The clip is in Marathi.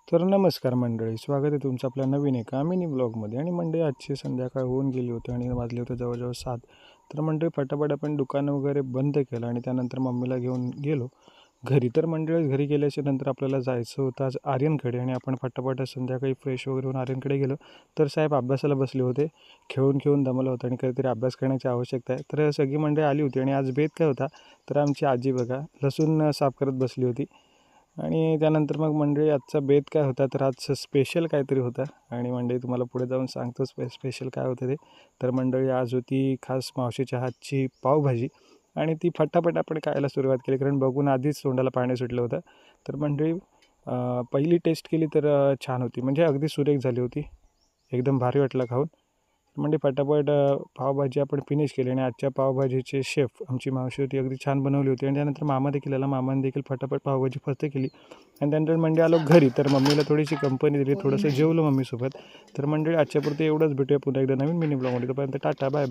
तर नमस्कार मंडळी, स्वागत आहे तुमचं आपल्या नवीन एका मिनी ब्लॉगमध्ये. आणि मंडळी आजची संध्याकाळ होऊन गेली होती आणि वाजले होते जवळजवळ 7. तर मंडळी फटाफट आपण दुकानं वगैरे बंद केलं आणि त्यानंतर मम्मीला घेऊन गेलो घरी. तर मंडळी घरी गेल्याच्या नंतर आपल्याला जायचं होतं आज आर्यनकडे आणि आपण फटाफट संध्याकाळी फ्रेश वगैरे होऊन आर्यनकडे गेलो. तर साहेब अभ्यासाला बसले होते, खेळून खेळून दमलं होतं आणि काहीतरी अभ्यास करण्याची आवश्यकता आहे. तर सगळी मंडळी आली होती आणि आज बेत काय होता, तर आमची आजी बघा लसूण साफ करत बसली होती. आणि त्यानंतर मग मंडळी आजचा बेत काय होता, तर आज स्पेशल काहीतरी होता आणि मंडळी तुम्हाला पुढे जाऊन सांगतो स्पेशल काय होतं ते. तर मंडळी आज होती खास मावशीच्या हातची पावभाजी आणि ती फटाफट आपण खायला सुरुवात केली, कारण बघून आधीच तोंडाला पाणी सुटलं होतं. तर मंडळी पहिली टेस्ट केली तर छान होती, म्हणजे अगदी सुरेख झाली होती, एकदम भारी वाटलं खाऊन. म्हणजे फटाफट पावभाजी आपण फिनिश केली आणि आजच्या पावभाजीचे शेफ आमची मावशी होती, अगदी छान बनवली होती. आणि त्यानंतर मामा देखील आला, मामाने देखील फटाफट पावभाजी फस्त केली आणि त्यानंतर म्हणजे आलो घरी. तर मम्मीला थोडीशी कंपनी दिली, थोडंसं जेवलो मम्मीसोबत. तर मंडळी आजच्यापुरते एवढंच, भेटूया पुन्हा एकदा नवीन मिनी ब्लॉगमध्ये. तोपर्यंत टाटा बाय.